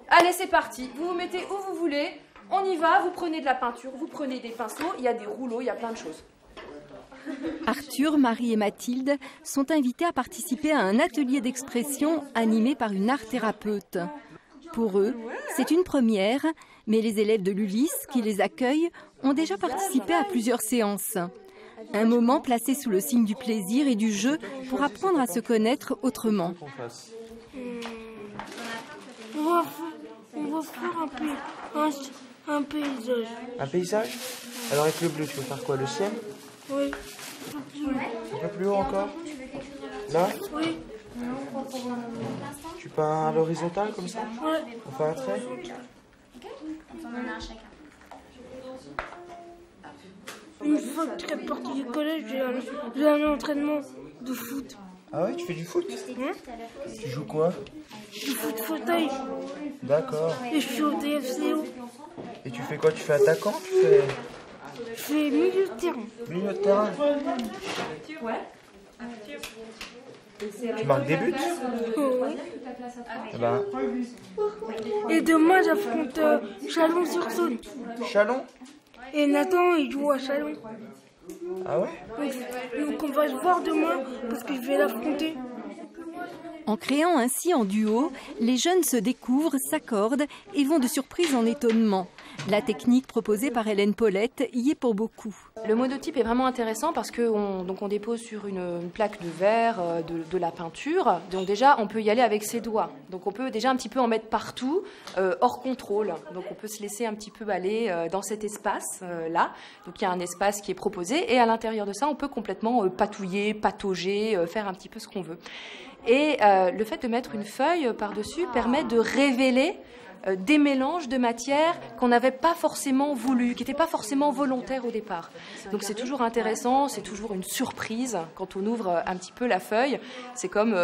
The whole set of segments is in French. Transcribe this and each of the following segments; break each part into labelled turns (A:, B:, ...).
A: Allez, c'est parti. Vous vous mettez où vous voulez. On y va, vous prenez de la peinture, vous prenez des pinceaux, il y a des rouleaux, il y a plein de choses.
B: Arthur, Marie et Mathilde sont invités à participer à un atelier d'expression animé par une art-thérapeute. Pour eux, c'est une première, mais les élèves de l'Ulysse qui les accueillent ont déjà participé à plusieurs séances. Un moment placé sous le signe du plaisir et du jeu pour apprendre à se connaître autrement.
C: On va faire un paysage.
D: Un paysage? Alors avec le bleu, tu veux faire quoi? Le ciel?
C: Oui.
D: Un peu plus haut encore? Là?
C: Oui.
D: Tu peins à l'horizontale comme ça?
C: Ouais.
D: On fait un trait?
C: Une fois que tu es parti du collège, j'ai un entraînement de foot.
D: Ah ouais, tu fais du foot? Tu joues quoi?
C: Du foot fauteuil.
D: D'accord.
C: Et je suis au DFCO.
D: Et tu fais quoi? Tu fais attaquant?
C: Je fais milieu de terrain.
D: Milieu de terrain? Tu marques des buts?
C: Oui.
D: Eh ben,
C: Et demain, j'affronte Chalon-sur-Saône.
D: Chalon?
C: Et Nathan, il joue à Chalon.
D: Ah ouais?
C: Donc on va se voir demain parce que je vais l'affronter.
B: En créant ainsi en duo, les jeunes se découvrent, s'accordent et vont de surprise en étonnement. La technique proposée par Hélène Paulette y est pour beaucoup.
A: Le monotype est vraiment intéressant parce qu'on dépose sur une plaque de verre de la peinture. Donc déjà, on peut y aller avec ses doigts. Donc on peut déjà un petit peu en mettre partout, hors contrôle. Donc on peut se laisser un petit peu aller dans cet espace-là. Donc il y a un espace qui est proposé et à l'intérieur de ça, on peut complètement patouiller, patauger, faire un petit peu ce qu'on veut. Et le fait de mettre une feuille par-dessus permet de révéler des mélanges de matières qu'on n'avait pas forcément voulu, qui n'étaient pas forcément volontaires au départ. Donc c'est toujours intéressant, c'est toujours une surprise quand on ouvre un petit peu la feuille. C'est comme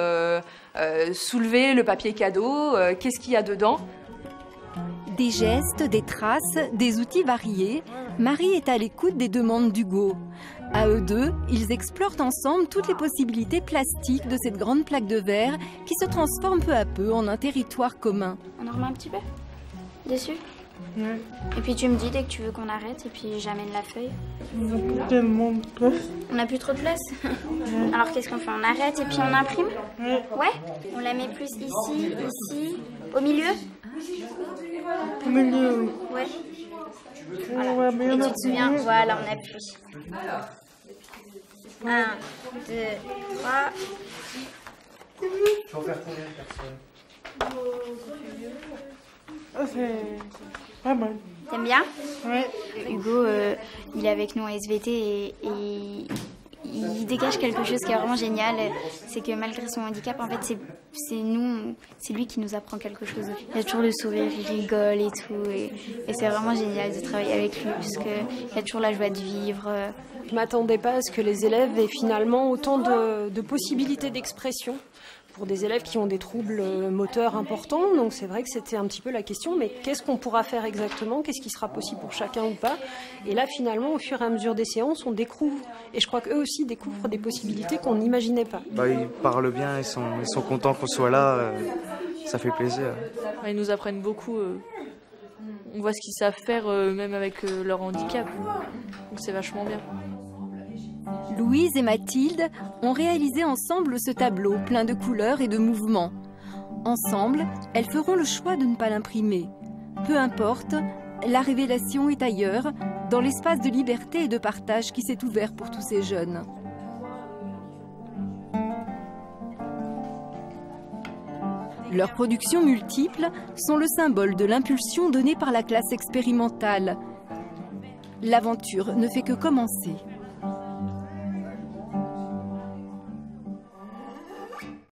A: soulever le papier cadeau, qu'est-ce qu'il y a dedans?
B: Des gestes, des traces, des outils variés, Marie est à l'écoute des demandes d'Hugo. À eux deux, ils explorent ensemble toutes les possibilités plastiques de cette grande plaque de verre qui se transforme peu à peu en un territoire commun.
E: On en remet un petit peu dessus? Et puis tu me dis dès que tu veux qu'on arrête et puis j'amène la feuille.
C: On n'a plus tellement de place.
E: On n'a plus trop de place. Alors qu'est-ce qu'on fait? On arrête et puis on imprime? Ouais. On la met plus ici, ici, au milieu?
C: Au milieu.
E: Ouais.
C: Voilà.
E: Voilà. Et tu te souviens? Voilà, on appuie. 1, 2, 3.
D: Tu vas en faire combien de personnes?
C: Ah, c'est pas mal.
E: T'aimes bien?
C: Ouais.
E: Hugo, il est avec nous en SVT et il dégage quelque chose qui est vraiment génial. C'est que malgré son handicap, en fait, c'est lui qui nous apprend quelque chose. Il a toujours le sourire, il rigole et tout. Et c'est vraiment génial de travailler avec lui parce qu'il a toujours la joie de vivre.
F: Je ne m'attendais pas à ce que les élèves aient finalement autant de possibilités d'expression pour des élèves qui ont des troubles moteurs importants. Donc c'est vrai que c'était un petit peu la question, mais qu'est-ce qu'on pourra faire exactement? Qu'est-ce qui sera possible pour chacun ou pas? Et là, finalement, au fur et à mesure des séances, on découvre. Et je crois qu'eux aussi découvrent des possibilités qu'on n'imaginait pas.
D: Ils parlent bien, ils sont contents qu'on soit là. Ça fait plaisir.
G: Ils nous apprennent beaucoup. On voit ce qu'ils savent faire, même avec leur handicap. Donc c'est vachement bien.
B: Louise et Mathilde ont réalisé ensemble ce tableau plein de couleurs et de mouvements. Ensemble, elles feront le choix de ne pas l'imprimer. Peu importe, la révélation est ailleurs, dans l'espace de liberté et de partage qui s'est ouvert pour tous ces jeunes. Leurs productions multiples sont le symbole de l'impulsion donnée par la classe expérimentale. L'aventure ne fait que commencer.